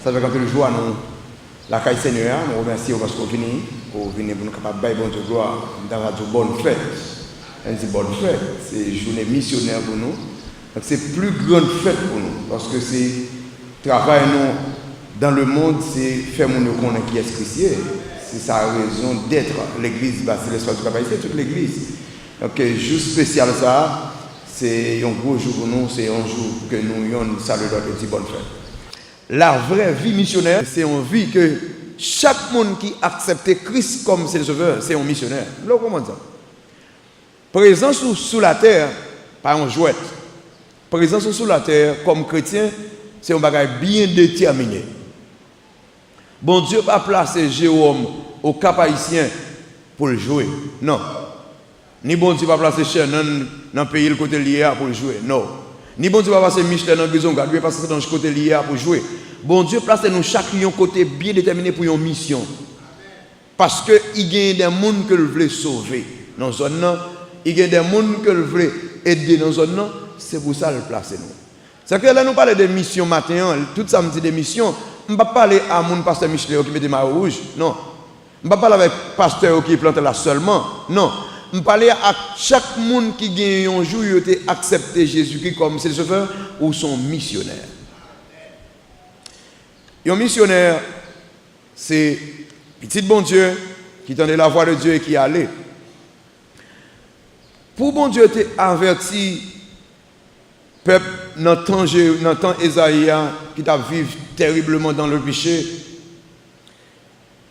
Ça fait quand le jour nous la caille Seigneur, nous remercions parce qu'on venez pour nous capables de bon Dieu gloire dans la bonne fête. Elle dit bonne fête, c'est une journée missionnaire pour nous. Donc c'est plus grande fête pour nous parce que c'est travail nous dans le monde, c'est faire mon connaître qui est chrétien. C'est sa raison d'être l'église Basileus du Cap-Haïtien, toute l'église. Donc jour spécial ça, c'est un gros jour pour nous, c'est un jour que nous avons salué notre petit bonne fête. La vraie vie missionnaire, c'est une vie que chaque monde qui accepte Christ comme ses sauveur, c'est un missionnaire. Vous comprenez ça? Présent sous la terre, pas un jouet. Présent sous la terre, comme chrétien, c'est un bagage bien déterminé. Bon Dieu n'a pas placé Jérôme au Cap-Haïtien pour le jouer. Non. Ni bon Dieu n'a pas placé Shannon dans le pays le côté lié pour le jouer. Non. Ni bon Dieu n'a pas placé Michel dans le prison, lui pas placé dans le côté lié pour jouer. Bon Dieu place nous chacun côté bien déterminé pour une mission. Parce que il y a des gens que le veut sauver dans une zone. Il y a des gens que le veut aider dans une zone. C'est pour ça le placer nous. C'est que là nous parlons de mission matin, tout ça me dit des missions. Je ne vais pas parler à mon pasteur Michel qui met des maillots rouges. Non. Je ne vais pas parler avec le pasteur qui plante là seulement. Non. Je vais parler à chaque monde qui gagne un jour qui a accepté Jésus-Christ comme ses sauveur ou son missionnaire. Un missionnaire, c'est petit bon Dieu qui tendait la voix de Dieu et qui allait. Pour bon Dieu t'es averti peuple dans le temps Esaïe qui t'a vécu terriblement dans le péché,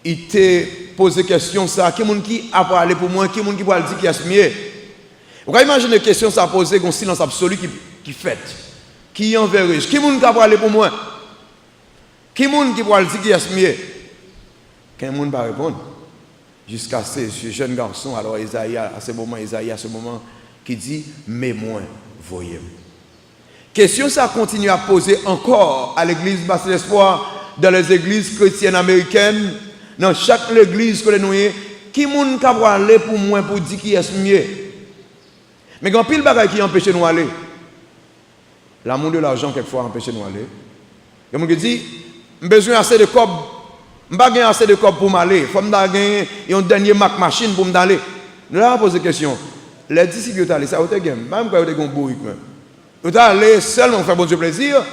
il t'a posé question ça, qui est-ce qui a parlé pour moi, qui est-ce qui va dire qui est mieux. Vous pouvez imaginer une question ça posée avec un silence absolu qui fait. Qui enverrai qui est-ce qui a parlé pour moi? Qui est-ce qui va dire qui est mieux? Qu'un monde va répondre. Jusqu'à ce jeune garçon, alors Esaïe, à ce moment, qui dit, mais moi, voyez. Question ça continue à poser encore à l'église Basse d'Espoir, dans les églises chrétiennes américaines, dans chaque église que nous avons, qui est-ce qui va aller pour moi pour dire qui est mieux? Mais quand pile bagaille qui empêche nous aller, l'amour de l'argent quelquefois empêche nous aller. Il y a des gens qui disent, j'ai besoin assez de cob. Je n'ai pas assez de corps pour m'aller. Il faut que je un dernier Mac machine pour m'aller. Nous avons posé la question. Les disciples sont allés, ça a été game. Même quand ils ont bourrique. Ils sont allés seulement pour faire bon Dieu plaisir.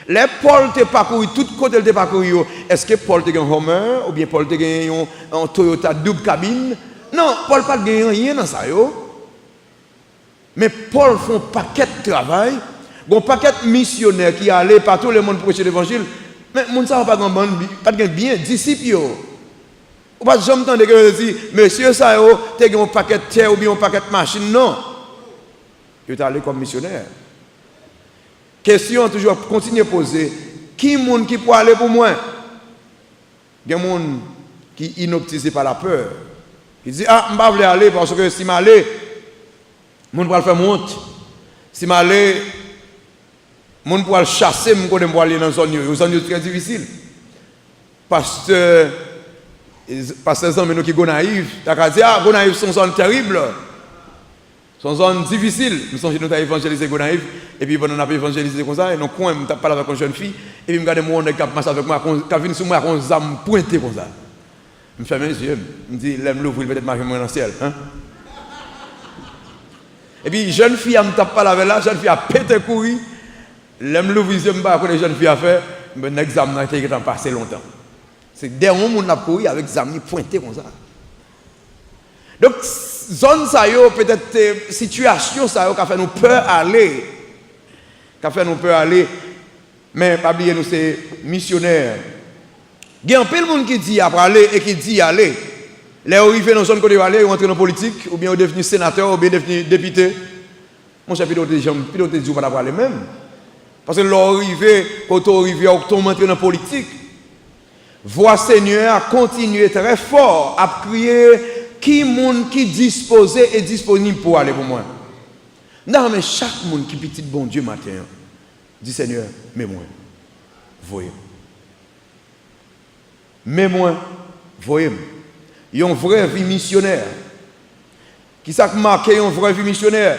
Les Paul te parcouru, tout côté te parcouru. Est-ce que Paul te gagne un Hummer ou bien Paul te gagne un Toyota double cabine? Non, Paul n'a pas gagné rien dans ça. Mais Paul fait un paquet de travail. Un paquet de missionnaires qui allaient par tout le monde prêcher l'évangile. Mais les gens ne savent pas bien, disciples. Ou pas jamais entendre que dit, monsieur, ça tu as un paquet de terre ou bien un paquet de machine. Non. Tu es allé comme missionnaire. Question toujours continuer à poser. Qui est monde qui peut aller pour moi? Il y a des gens qui sont inoptisés par la peur. Ils disent, ah, je ne vais pas aller parce que si je vais aller, je vais faire honte. Si je vais aller, je vais chasser, je vais aller dans une zone très difficile. Parce que les gens qui sont naïfs, tu as dit, ah, Gonaïve, c'est une zone terrible. C'est une zone difficile. Nous sommes nous évangélisé Gonaïve, et puis on a évangélisé comme ça, et nous avons parlé avec une jeune fille, et puis je regarde mon qui a marché avec moi, qui a venu sur moi avec une âme pointée comme ça. Je me ferme les yeux, je me dis, l'aime l'ouvrir, peut-être marcher dans le ciel. Hein? Et puis, jeune fille, elle me tape pas la veille là, jeune fille a pété courir. L'aime l'ouvrir, je ne sais pas ce que les jeunes filles ont fait, mais l'examen qui a passé longtemps. C'est derrière mon a couru avec des amis pointés comme ça. Donc, zone ça yo, peut-être situation ça yo, qui a fait nous peur aller. Qui a fait nous peur aller. Mais, pas oublier nous, c'est missionnaire. Il y a un peu de monde qui dit après aller et qui dit aller. Les arrivés dans une zone côté aller, ils rentrent dans la politique, ou bien ils deviennent sénateur, ou bien ils deviennent député. Mon cher pilote, je ne dis pas aller même. Parce que l'arrivée, quand on arrive, on entre dans la politique. Voix Seigneur a continué très fort à crier qui monde qui disposé et disponible pour aller pour moi. Non, mais chaque monde qui petit bon Dieu matin, dit Seigneur, mais moi, voyez. Mais moi, voyez. Il y a une vraie vie missionnaire. Qui s'est marqué une vraie vie missionnaire?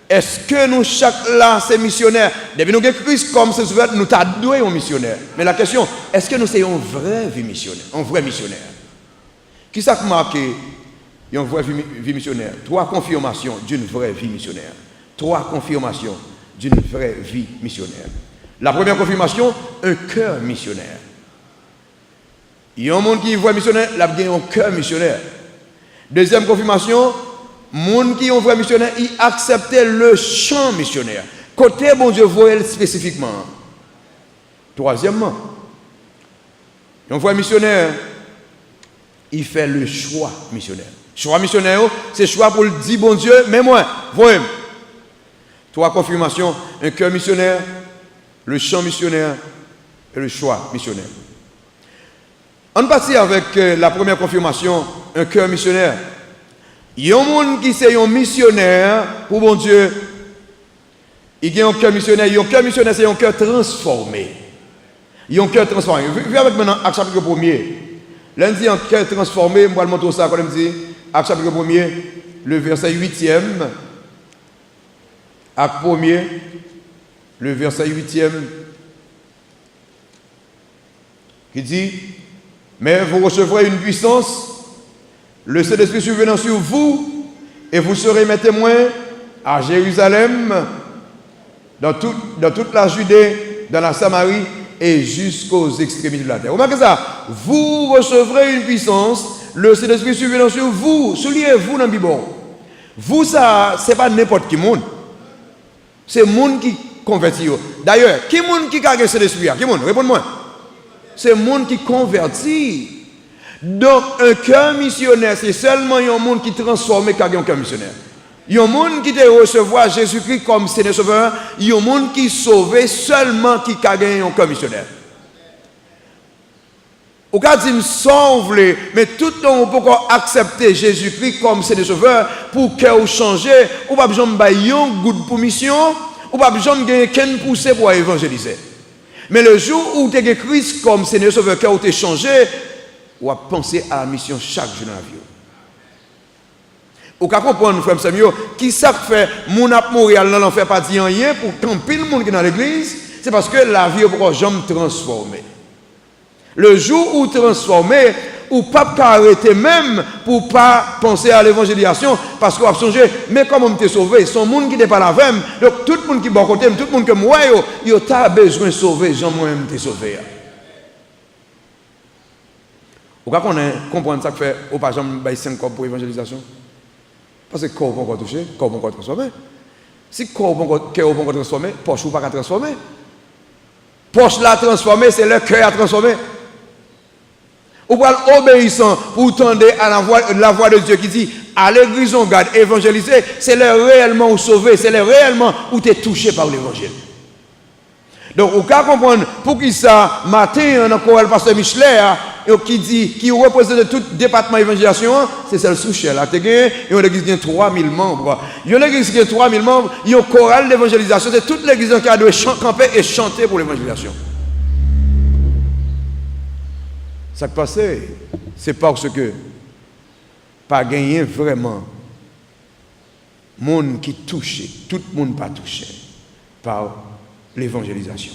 Est-ce que nous, chaque là, c'est missionnaire? Depuis nous avons Christ comme c'est souvent, nous t'avons doué un missionnaire. Mais la question, est-ce que nous sommes un vrai vie missionnaire? Un vrai missionnaire? Qui ça marque une vraie vie missionnaire? 3 confirmations d'une vraie vie missionnaire. 3 confirmations d'une vraie vie missionnaire. La première confirmation, un cœur missionnaire. Il y a un monde qui voit missionnaire, il a un cœur missionnaire. Deuxième confirmation, monde qui est un vrai missionnaire, il acceptait le champ missionnaire. Côté bon Dieu voit spécifiquement. Troisièmement, un vrai missionnaire, il fait le choix missionnaire. Choix missionnaire, c'est choix pour le dire bon Dieu, mais moi, voyez. 3 confirmations, un cœur missionnaire, le champ missionnaire et le choix missionnaire. On partit avec la première confirmation, un cœur missionnaire. Il y a un monde qui est un missionnaire pour mon Dieu. Il y a un cœur missionnaire. Un cœur missionnaire, c'est un cœur transformé. Il y a un cœur transformé. Viens avec maintenant Acte chapitre 1er. Lundi, un cœur transformé, je vais vous montrer ça quand même dit. Acte chapitre 1er, le verset 8e. Acte 1er, le verset 8e. Qui dit, mais vous recevrez une puissance, le Saint-Esprit survenant sur vous, et vous serez mes témoins à Jérusalem, dans toute la Judée, dans la Samarie et jusqu'aux extrémités de la terre. Remarquez ça, vous recevrez une puissance, le Saint-Esprit survenant sur vous, soulignez-vous dans le Bible. Vous, ça, ce n'est pas n'importe qui monde. C'est le monde qui convertit. D'ailleurs, qui est le monde qui a le Saint-Esprit? Qui est le monde? Répondez-moi. C'est le monde qui convertit. Donc, un cœur missionnaire, c'est seulement un monde qui transforme qui a un cœur missionnaire. Il y a un monde qui te recevoir Jésus-Christ comme Seigneur Sauveur. Il y a un monde qui sauve seulement qui a un cœur missionnaire. Au cas où sauve, mais tout le monde peut accepter Jésus-Christ comme Seigneur Sauveur pour que vous changez. Ou pas besoin de un goût pour mission, ou pas besoin de quelqu'un pousser pour évangéliser. Mais le jour où tu as Christ comme Seigneur Sauveur, que tu as changé, ou à penser à la mission chaque jour dans la vie. Ou qu'à comprendre, frère Samuel, qui ça fait mon ap mourir dans l'enfer pas dire rien pour camper le monde qui est dans l'église, c'est parce que la vie pourquoi jamais transformer. Le jour où transformer, ou pas arrêter même pour pas penser à l'évangélisation, parce qu'on a changé, mais comment me t'es sauvé, son monde qui n'est pas la même, donc tout le monde qui est bon côté, tout le monde que moi, il a besoin de sauver, moi-même t'es sauvé. Ou quand on comprend ça que fait, ou pas jamais 5 corps pour l'évangélisation? Parce que corps pas encore touché, corps pas encore transformé. Si corps pas encore transformé, poche ou pas transformé. Poche la transformé, c'est le cœur à transformer. Ou pas obéissant pour tendre à la voix de Dieu qui dit à l'église on garde évangéliser, c'est le réellement ou sauver, c'est le réellement où tu es touché par l'évangile. Donc, vous pouvez comprendre pour qui ça, matin, on a le pasteur Michelet, qui représente tout département d'évangélisation, c'est celle sous Chel. Il y a une église qui a 3000 membres. Il y a une église qui a 3000 membres, il y a un choral d'évangélisation, c'est toute l'église qui a dû camper et chanter pour l'évangélisation. Ça qui passe, c'est parce que pas gagner vraiment monde qui touche, tout le monde pas touché par l'évangélisation.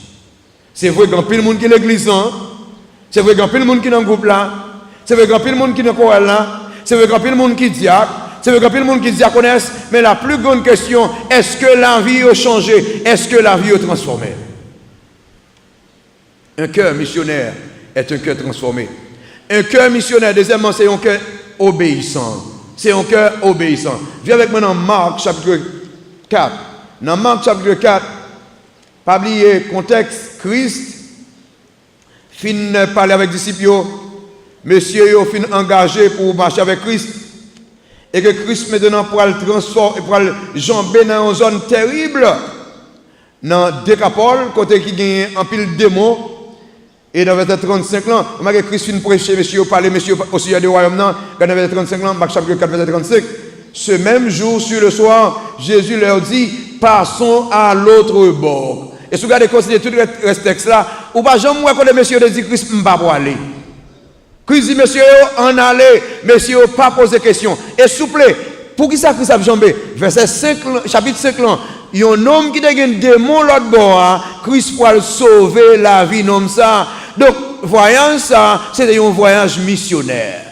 C'est vrai qu'il y a plein de monde qui est l'église, c'est vrai qu'il y a plein de monde qui est dans le groupe là, c'est vrai qu'il y a plein de monde qui est dans le choral là, c'est vrai qu'il y a plein de monde qui diacre, c'est vrai qu'il y a plein de monde qui diaconesse, mais la plus grande question, est-ce que la vie a changé? Est-ce que la vie a transformé? Un cœur missionnaire est un cœur transformé. Un cœur missionnaire, deuxièmement, c'est un cœur obéissant. C'est un cœur obéissant. Viens avec moi dans Marc chapitre 4. Dans Marc chapitre 4, pas oublier contexte, Christ fin parler avec les disciples, monsieur yo fin engagé pour marcher avec Christ, et que Christ maintenant pour le transformer, pour le jamber dans une zone terrible, dans Décapole, côté qui gagne un pile démon, et dans verset 35 ans, malgré Christ fin prêcher, monsieur parler, monsieur aussi du royaume, dans verset 35 ans, Marc chapitre 4, verset 35. Ce même jour, sur le soir, Jésus leur dit, passons à l'autre bord. Et si vous regardez considérer tout le texte là, ou pas jamais moi quand monsieur dit Christ m'pa pour aller. Christ dit monsieur en aller, monsieur pas poser question. Et s'il vous plaît, Pour qui ça Christ a jambé? Verset 5, chapitre 5 là, il y a un homme qui a un démon l'autre bord, Christ pour sauver la vie homme ça. Donc voyage ça, c'est un voyage missionnaire.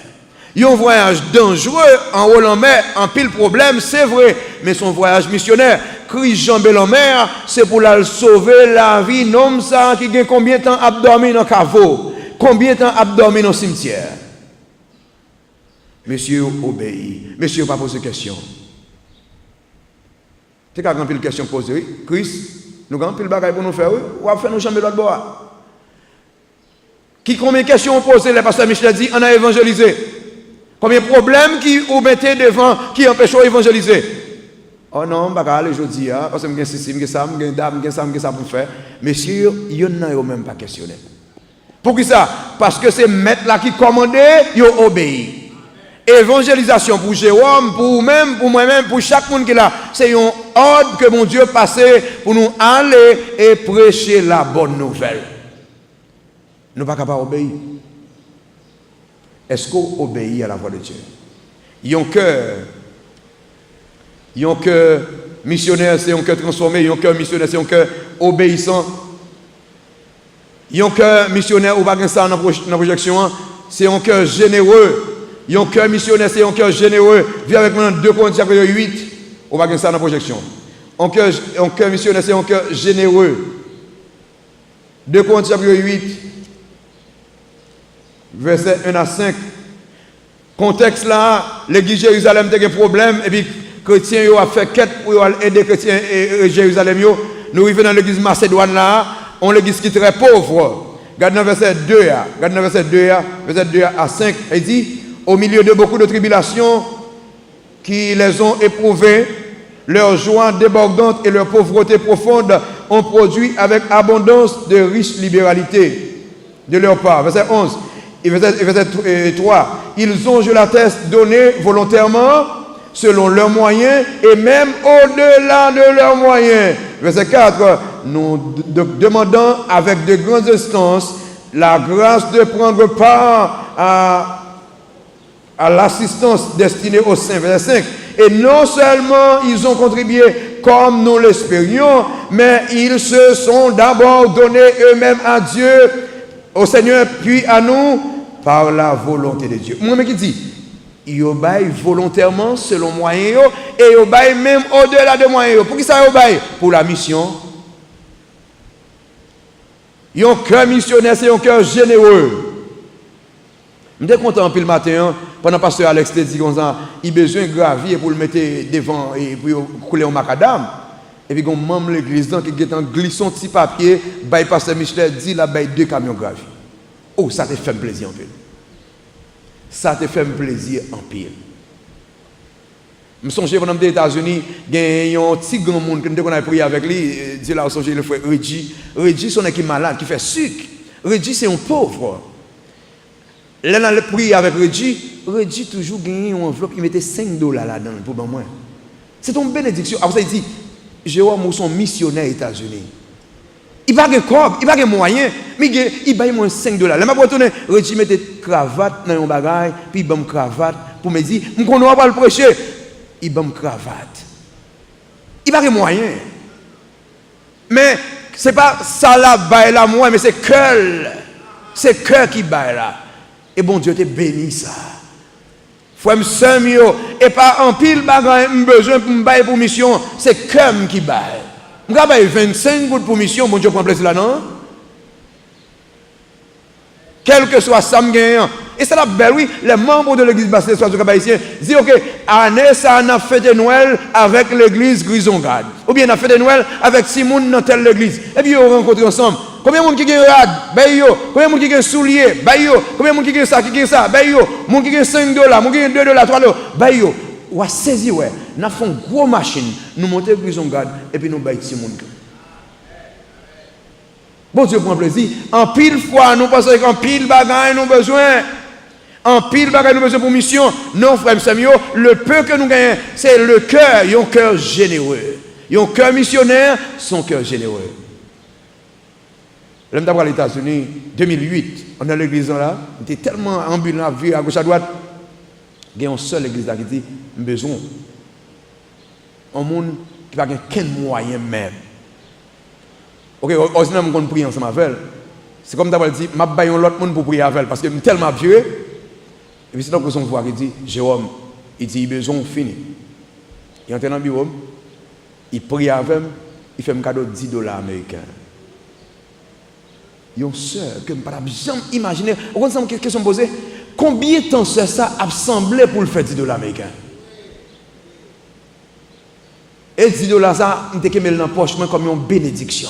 Un voyage dangereux, en haut en mer, en pile problème, c'est vrai, mais son voyage missionnaire. Christ jambé en mer, c'est pour la sauver la vie homme ça qui a combien de temps à dormir dans le caveau, combien de temps à dormir dans le cimetière. Monsieur obéit. Monsieur pas poser question. Tu as rempli la question posée. Christ, nous avons pile de bagages pour nous faire. Ou à faire nous chamber l'autre bois. Qui combien de questions posées, le pasteur Michel a dit, on a évangélisé. Combien de problèmes qui vous mettez devant, qui empêchent d'évangéliser? Oh non, je ne vais pas aller aujourd'hui, parce que je suis ça, je suis ça pour faire. Monsieur, il n'y en a même pas questionné. Pour qui ça? Parce que c'est maître là qui commandait, il obéit. Évangélisation pour Jérôme, pour vous-même, pour moi-même, pour chaque monde qui est là, c'est un ordre que mon Dieu passait pour nous aller et prêcher la bonne nouvelle. Nous ne sommes pas capables d'obéir. Est-ce qu'on obéit à la voix de Dieu? Il y a un cœur missionnaire, c'est un cœur transformé. Il y a un cœur missionnaire, c'est un cœur obéissant. Il y a un cœur missionnaire, ou pas ça dans la projection, c'est un cœur généreux. Il y a un cœur missionnaire, c'est un cœur généreux. Viens avec moi dans 2 Corinthiens 8, on va gagner ça dans la projection. Un cœur missionnaire, c'est un cœur généreux. 2 Corinthiens 8, verset 1 à 5. Contexte là, l'église de Jérusalem a des problèmes, et puis les chrétiens ont fait quête pour aider les chrétiens de Jérusalem. Nous arrivons dans l'église Macédoine là, on l'église qui est très pauvre. Regardez dans verset 2, verset 2 à 5, il dit, au milieu de beaucoup de tribulations qui les ont éprouvées, leur joie débordante et leur pauvreté profonde ont produit avec abondance de riches libéralités de leur part. Verset 11 et verset 3. Ils ont, je l'atteste, donné volontairement selon leurs moyens et même au-delà de leurs moyens. Verset 4. Nous demandons avec de grandes instances la grâce de prendre part à l'assistance destinée aux saints. Verset 5. Et non seulement ils ont contribué comme nous l'espérions, mais ils se sont d'abord donnés eux-mêmes à Dieu, au Seigneur, puis à nous, par la volonté de Dieu. Moi-même qui dit, ils obéissent volontairement selon moyens et ils obéissent même au-delà de moyens. Pour qui ça obéit? Pour la mission. Ils ont un cœur missionnaire, c'est un cœur généreux. Je suis content le matin, pendant que pasteur Alex te dit qu'il a besoin de gravir pour le mettre devant et pour couler au macadam. Et puis, il y a un membre de l'église qui a glissé son petit papier, le pasteur Michel dit qu'il a 2 camions gravis. Oh, ça te fait plaisir en pile. Ça te fait plaisir en pile. Je me souviens pendant les États-Unis, il y a un petit grand monde qui a prié avec lui, dit là, je le frère Reggie. Reggie, c'est un qui est malade, qui fait sucre. Reggie, c'est un pauvre. Là, on a prié avec Reggie toujours gagné une enveloppe, il mettait $5 là-dedans pour moi. C'est une bénédiction. Après ça, il dit, Jérôme, son missionnaire aux États-Unis. Il n'a pas de corps, il n'a pas de moyens, mais il paye moins $5. Là, je vais retourner, Reggie mettait cravate dans un bagage, puis il m'a cravate pour me dire, je ne vais pas le prêcher. Il m'a cravate. Il n'a pas de moyens. Mais ce n'est pas ça là, bail là, moi, mais c'est cœur. C'est cœur qui baille là. Et bon Dieu te bénit ça. Faut me semer et pas en pile bagage besoin pour me bailler pour mission, c'est comme qui baille. On va bailler 25 gouttes pour mission, bon Dieu prend plaisir là non? Quel que soit ça me gagne. Et c'est la belle oui, les membres de l'église Basset soit du Cabaïtien disent OK, année ça on a fêté Noël avec l'église Grisongade. Ou bien on a fêté Noël avec Simon dans telle église. Et puis on rencontre ensemble. Combien de monde qui a rad, bayo? Combien de monde qui a soulier, bayo? Combien de monde qui a ça, bayo? Monde qui a $5, monde qui a $2, $3, bayo. Ou a saisi ouais, nous avons une grosse machine, nous montons prison garde et puis nous baillons ces monde. Bon Dieu prend plaisir. En pile fois nous pensons qu'en pile bagaille nous besoin. En pile bagaille nous besoin pour mission. Non frère Samuel, le peu que nous gagnons, c'est le cœur, un cœur généreux. Un cœur missionnaire, son cœur généreux. L'homme d'abord aux États-Unis, 2008, on a l'église là, on était tellement ambulant, vu à gauche à droite. Il y a une seule église là qui dit, besoin. un monde qui n'a aucun moyen même. Ok, ordinairement, on prie ensemble avec elle. C'est comme d'avoir dit, je vais l'autre monde pour prier avec elle, parce que je suis tellement vieux. Et puis c'est donc que son voix qui dit, Jérôme, il dit, il a besoin de finir. Il entre dans le bureau, il prie avec elle, il fait un cadeau de $10 américains. Il y a une soeur que je ne peux jamais imaginer. Vous comprenez quelle question posée? Combien de temps ça a semblé pour le faire $10 américains? Et $10 ça, il était mis dans la poche comme une bénédiction.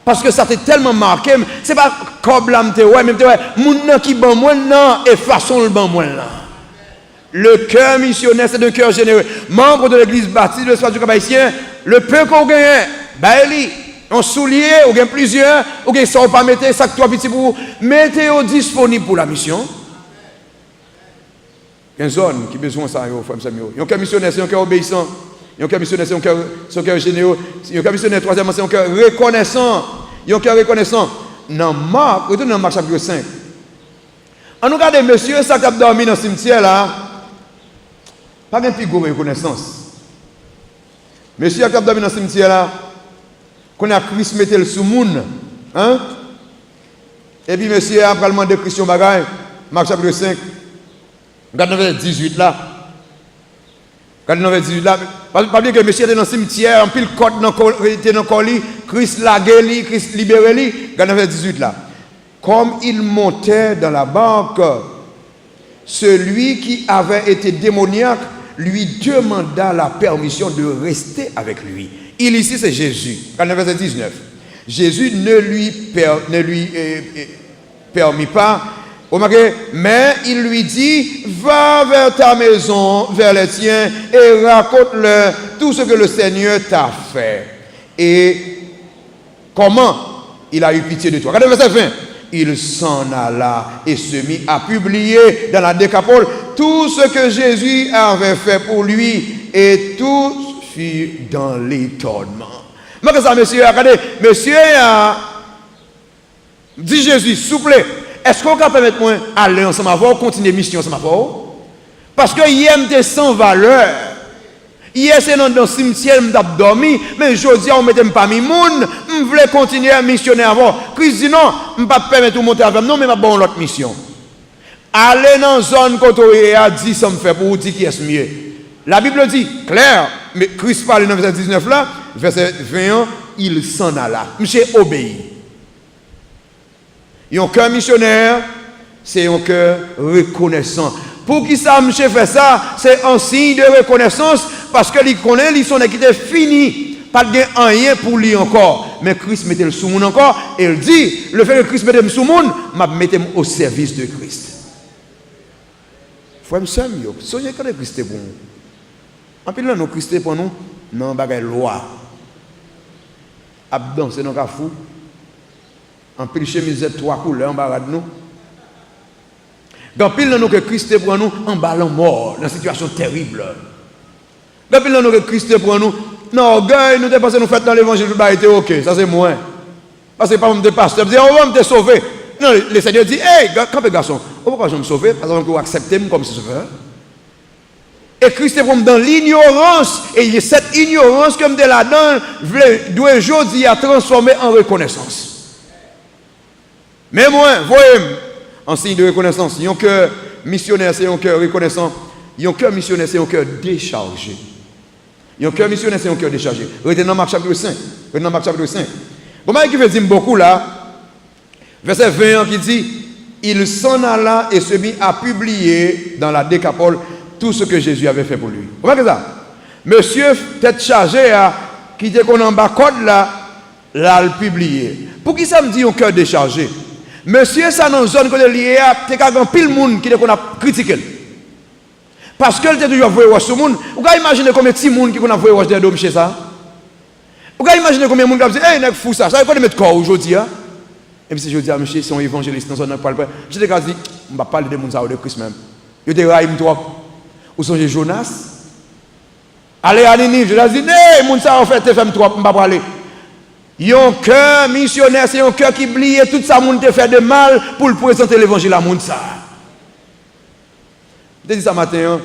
Parce que ça t'a tellement marqué, c'est pas comme là, même mon qui ban moi non et façon le ban moi là. Le cœur missionnaire, c'est un cœur généreux. Membre de l'église baptiste de l'espace du Cap-Haïtien, le peu qu'on gagne, baili, on soulier, on gagne plusieurs, on gagne ça, pas mettre ça que toi petit pour mettez-vous disponible pour la mission. Il y a une zone qui a besoin de ça, il y a un cœur missionnaire, c'est un cœur obéissant. Il y a un cœur missionnaire, c'est un cœur généreux. Il y a un cœur missionnaire, troisièmement, c'est un cœur reconnaissant. Il y a un cœur reconnaissant. Dans Marc, retournez dans Marc chapitre 5. On nous regarde monsieur, ça qui a dormi dans le cimetière là. Pas bien plus gros reconnaissance. Monsieur qui a dormi dans le cimetière là, qu'on a Christ mettre le sous monde. Hein? Et puis monsieur a demandé Christian Bagaille, Marc chapitre 5. Regardez le verset 18 là. Regardez le verset 18 là. Pas bien que monsieur était dans le cimetière, en pile côte était dans le colis, Christ lagué, Christ libéré. Regardez le verset 18 là. Comme il montait dans la barque, celui qui avait été démoniaque lui demanda la permission de rester avec lui. Il ici c'est Jésus. Regardez le verset 19. Jésus ne lui permit pas. Mais il lui dit, va vers ta maison, vers les tiens, et raconte-leur tout ce que le Seigneur t'a fait. Et comment il a eu pitié de toi. Regardez le verset 20. Il s'en alla et se mit à publier dans la Décapole tout ce que Jésus avait fait pour lui, et tout fut dans l'étonnement. Mais que ça, monsieur, regardez, monsieur a dit Jésus, s'il vous plaît, est-ce qu'on peut permettre moi aller ensemble avec continuer la mission ensemble avec vous? Parce que hier, j'étais sans valeur. Hier, c'est dans le cimetière, je dormi, mais aujourd'hui, on ne mettait pas mis monde, je voulais continuer à missionner avant. Christ dit non, je ne peux pas permettre de monter avec non, mais je vais faire l'autre mission. Aller dans une zone côté a dit ça me fait pour vous dire qui est mieux. La Bible dit, clair, mais Christ parle dans verset 19 là, verset 21, il s'en alla. Monsieur obéit. Un cœur missionnaire, c'est un cœur reconnaissant. Pour qui ça, monsieur fait ça, c'est un signe de reconnaissance parce que il connaît, il son équité fini. Pas de rien pour lui encore. Mais Christ mettait le sous monde encore et il dit, le fait que Christ mette le sous monde, m'a mettre au service de Christ. Frère, monsieur, soyez quand Christ est pour nous. En plus, là, nous, Christ est pour nous, non, pas de loi. Abdon, c'est nos fou. En pile chemise trois couleurs en bas de nous. Dans pile nous que Christ pour nous en ballon mort, dans une situation terrible. Dans pile nous que Christ pour nous, non, orgueil, nous dépassons nous faites dans l'évangile, bah était OK, ça c'est moins. Parce que pas mon pasteur, dire on va me sauver. Non, le Seigneur dit hey, quand garçon, pourquoi je me sauver parce que vous acceptez comme sauveur. Et Christ est dans l'ignorance et il y a cette ignorance comme de là-dedans doit aujourd'hui à transformer en reconnaissance. Mais moi, voyez, en signe de reconnaissance, il y a un cœur missionnaire, c'est un cœur reconnaissant. Il y a un cœur missionnaire, c'est un cœur déchargé. Il y a un cœur missionnaire, c'est un cœur déchargé. Retenez dans Marc chapitre 5. Retenez dans Marc chapitre 5. Bon, qui veut dire beaucoup là, verset 20 qui dit, il s'en alla et se mit à publier dans la Décapole tout ce que Jésus avait fait pour lui. Vous voyez ça? Monsieur, tête chargée, qui était qu'on en bas code là, l'a publié. Pour qui ça me dit un cœur déchargé? Monsieur, ça dans une zone que lié à un pile monde qui qu'on a critiqué. Parce que était toujours voyé sur monde. Vous pouvez imaginer combien de petits monde qui qu'on a voyé des dômes chez ça. Vous pouvez imaginer combien de monde qui a dit hey, n'est fou ça. Ça veut pas mettre corps aujourd'hui hein. Et puis si je dis à monsieur, c'est un évangéliste dans zone parle pas. Je te dis on va parler de monde ça de Christ même. Yo te raïm toi. Ou songe Jonas. Allez à Ninive, je dis hey, monde ça en fait te fait toi, on va parler. Un cœur missionnaire, c'est un cœur qui oublie tout ça, monde te fait de mal pour le présenter l'évangile à monde ça. Je dis ça matin,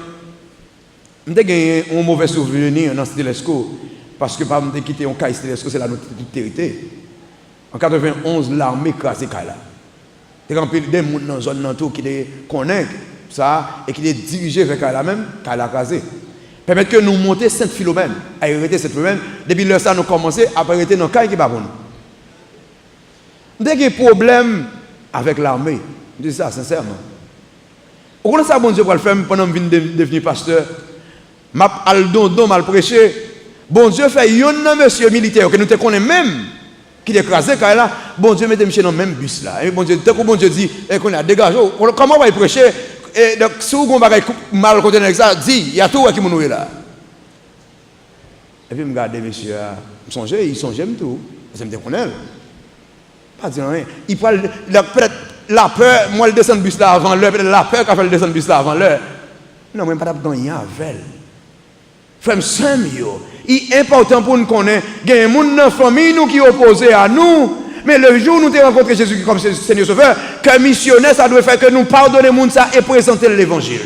J'ai gagné un mauvais souvenir dans Stelesco parce que par exemple, quitté un cas Stelesco, c'est la notre territoire. En 91, l'armée crasé Kala. Il y a des gens dans la zone qui connaissent ça et qui est dirigé vers Kala même, Kala crasé. Permettre que nous montions Saint-Philomène, à arrêter Saint-Philomène, depuis là, ça nous commencé à arrêter dans le cas qui va pour nous. Dès qu'il y a des problèmes avec l'armée, je dis ça sincèrement. Vous connaissez ça, bon Dieu, pour le faire pendant que je viens de devenir pasteur? Je suis mal prêché. Bon Dieu fait un monsieur militaire que nous te connaissons même, qui est écrasé, là. Bon Dieu mettez monsieur dans le même bus là. Et bon Dieu, tant que bon Dieu dit, qu'on a dégagé, comment on va y prêcher? Et donc, si vous avez mal côté avec ça, dit, il y a tout qui nous là. Et puis, je regarde monsieur, il songeait tout. Je me connais. Pas dire rien. Il parle peut-être la peur, moi, le descendre bus là avant l'heure, peut-être la peur qu'a fait le descendre bus là avant l'heure. Non, moi, je ne pas gagner avec. Frère Samuel, il est important pour nous connaître. Il y a des gens dans la famille qui sont opposés à nous. Mais le jour où nous avons rencontré Jésus comme Seigneur Sauveur, que missionnaire, ça doit faire que nous pardonnions les gens et présenter l'évangile.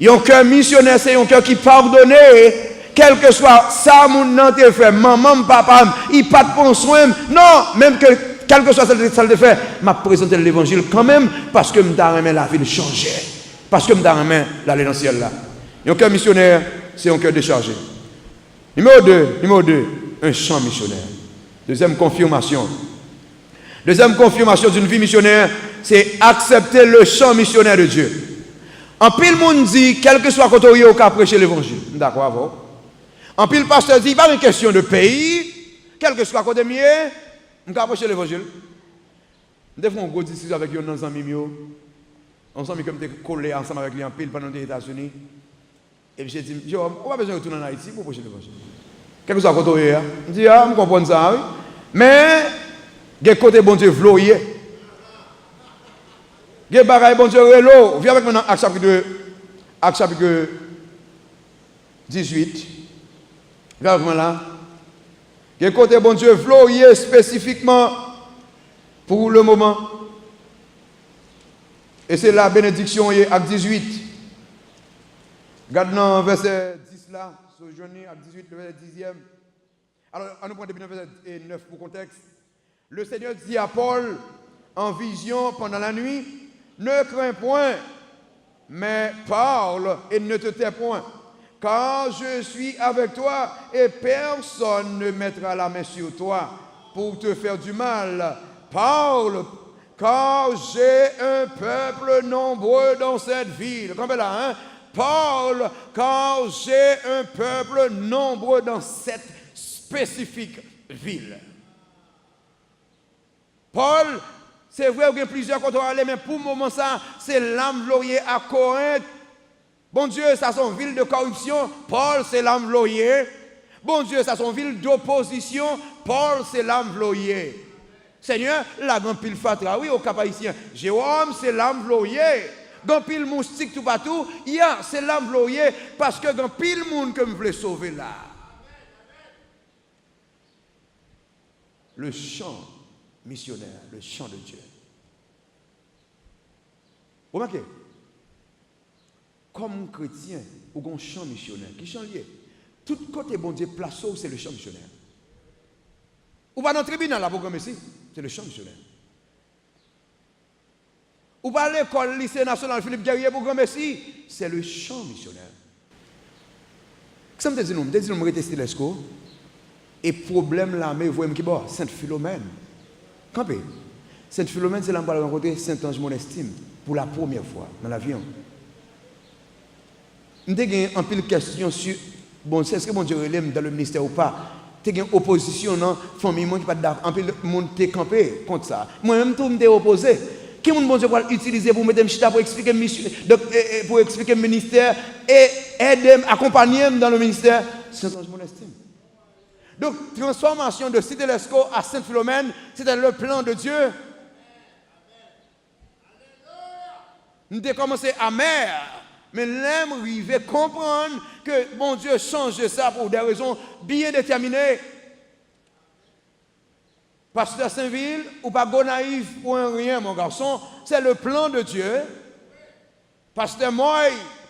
Il y a un cœur missionnaire, c'est un cœur qui pardonne, quel que soit ça, mon nom te fait, maman, papa, il pas de prendre soin. Non, même que quel que soit ça le fait, m'a présenté l'évangile quand même, parce que je la vie changer. Parce que je l'aller dans le ciel là. Un cœur missionnaire, c'est un cœur déchargé. Numéro 2, un chant missionnaire. Deuxième confirmation d'une vie missionnaire, c'est accepter le chant missionnaire de Dieu. En pile monde dit, quel que soit quand on est au prêcher l'évangile. D'accord, avant. En pile pasteur dit, pas une question de pays, quel que soit côté mieux, on peut prêcher l'évangile. Nous avons une grosse discussion avec nos amis. On s'est mis comme des collés ensemble avec lui en pile pendant les États-Unis. Et puis j'ai dit, on n'a pas besoin de retourner en Haïti pour prêcher l'évangile. Quel que soit côté, je dis, je comprends ça, oui. Mais, il y a côté bon Dieu vloyé. Il y a bagaille bon Dieu relo. Viens avec moi dans Acte chapitre 18. Viens avec moi là. Il y a côté bon Dieu vloyé spécifiquement pour le moment. Et c'est la bénédiction, Acte 18. Regarde dans verset 10 là, sojourner, Acte 18, le verset 10e. Alors, on nous prend depuis le verset 9 pour contexte. Le Seigneur dit à Paul, en vision pendant la nuit, ne crains point, mais parle et ne te tais point, car je suis avec toi et personne ne mettra la main sur toi pour te faire du mal. Parle, car j'ai un peuple nombreux dans cette ville. Comme là, hein? Parle, car j'ai un peuple nombreux dans cette spécifique ville. Paul, c'est vrai qu'il y a plusieurs côtés à aller, mais pour le moment, ça, c'est l'âme glorieux à Corinthe. Bon Dieu, ça c'est une ville de corruption. Paul, c'est l'âme glorieux. Bon Dieu, ça c'est une ville d'opposition. Paul, c'est l'âme glorieux. Seigneur, la grande pile fatra, oui, au cap haïtien. Jérôme, c'est l'âme glorieux. Grand pile moustique tout partout, c'est l'âme glorieux parce que grand pile monde que me voulait sauver là. Le chant missionnaire, le chant de Dieu. Vous remarquez? Comme chrétien, ou un chant missionnaire, qui chant lié? Tout côté bon Dieu place où c'est le chant missionnaire. Ou pas dans le tribunal, la programme ici, c'est le chant missionnaire. Ou pas l'école, lycée national Philippe Guerrier, programme ici, c'est le chant missionnaire. Ça me dit, nous me rester l'esco. Et problème là, mais vous voyez qui bon, Sainte Philomène. Campé. Sainte Philomène, c'est là où on va rencontrer Saint-Ange Monestime pour la première fois dans l'avion. Nous avons un peu de questions sur, bon, est-ce que mon Dieu relève dans le ministère ou pas? Tu as une opposition dans la famille, qui pas d'accord. Un peu de monde est campé contre ça. Moi-même, tout me opposé. Qui mon Dieu va utiliser pour mettre chita pour expliquer le ministère et aider, accompagner dans le ministère? Saint-Ange Monestime. Donc, transformation de Cité Lesco à Sainte-Philomène, c'était le plan de Dieu. Nous avons commencé amer, mais l'aime arriver comprendre que bon Dieu change ça pour des raisons bien déterminées. Pasteur Saint-Ville, ou pas go naïf pour un rien, mon garçon, c'est le plan de Dieu. Pasteur moi,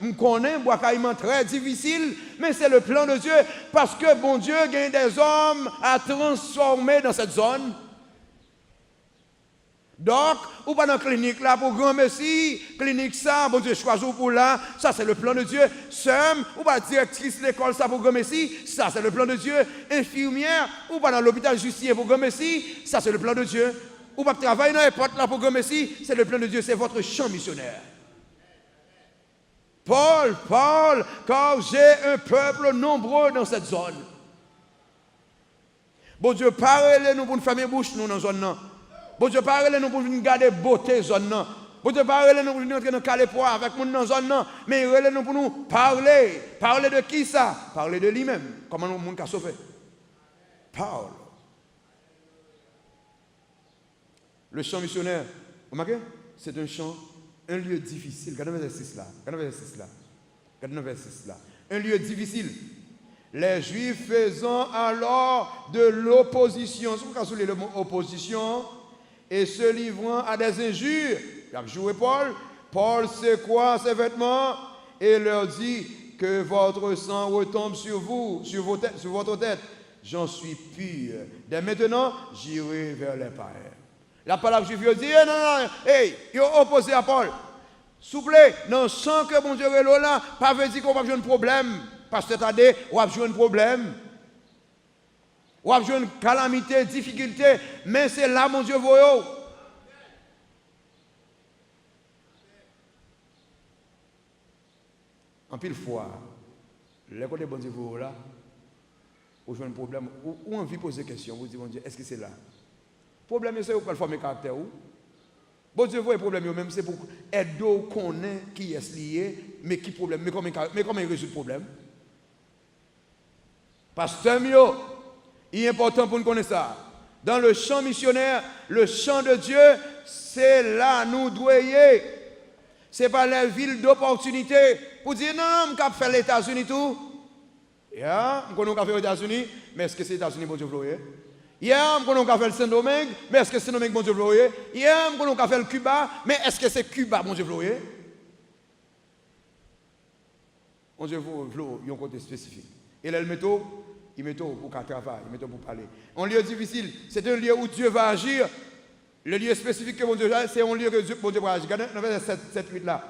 je connais, c'est très difficile, mais c'est le plan de Dieu, parce que bon Dieu gagne des hommes à transformer dans cette zone. Donc, ou pas dans la clinique là pour grand messie, clinique ça, bon Dieu choisit pour là, ça c'est le plan de Dieu. Somme, ou pas directrice de l'école ça pour grand messie, ça c'est le plan de Dieu. Infirmière, ou pas dans l'hôpital justicier pour grand messie, ça c'est le plan de Dieu. Ou pas travailler dans les portes là pour grand messie, c'est le plan de Dieu, c'est votre champ missionnaire. Paul, car j'ai un peuple nombreux dans cette zone. Bon Dieu, parlez-nous pour nous fermer bouche nous dans cette zone. Bon Dieu, parlez-nous pour nous garder beauté zone. Bon Dieu, parlez-nous pour nous entrer dans le poids avec nous dans zone. Mais parlez-nous pour nous parler. Parler de qui ça? Parler de lui-même. Comment nous monde sauvé? Paul. Le champ missionnaire, vous remarquez? C'est un champ, un lieu difficile. Regardez le verset 6 là. Regardez le verset 6 là. Un lieu difficile. Les Juifs faisant alors de l'opposition. C'est pourquoi le mot opposition. Et se livrant à des injures. Il a joué Paul. Paul secoua ses vêtements et leur dit que votre sang retombe sur vous, sur votre tête. J'en suis pur. Dès maintenant, j'irai vers les païens. La parole juive dit, non, hey, ils ont opposé à Paul. S'il vous plaît, non, sans que mon Dieu est là, pas veut dire qu'on va jouer un problème. Parce que t'as on va jouer un problème. On va jouer une calamité, difficulté, mais c'est là mon Dieu voyou. En pile fois, les côtés bon Dieu voyou là, on joue un problème, ou envie de poser des questions, vous dites mon Dieu, est-ce que c'est là? Le problème c'est pour former caractère ou? Bon Dieu voit le problème même c'est pour aider à connaître qui est lié, mais qui problème, mais comment il résout le problème? Pasteur Mio, il est important pour nous connaître ça. Dans le champ missionnaire, le champ de Dieu, c'est là nous doyer. Ce n'est pas la ville d'opportunité pour dire non, je vais faire les États-Unis tout. Je connais faire les États-Unis, mais est-ce que c'est les États-Unis bon Dieu voulait? Je connais faire le Saint-Domingue, mais est-ce que c'est Saint-Domingue bon Dieu voulait? Je connais faire le Cuba, mais est-ce que c'est Cuba bon Dieu voulait? Bon Dieu voulait un côté spécifique. Et là, le métaux, il met pour travailler, il met pour parler. Un lieu difficile, c'est un lieu où Dieu va agir. Le lieu spécifique que mon Dieu a, c'est un lieu que Dieu va agir. Regardez dans verset 7, 8 là.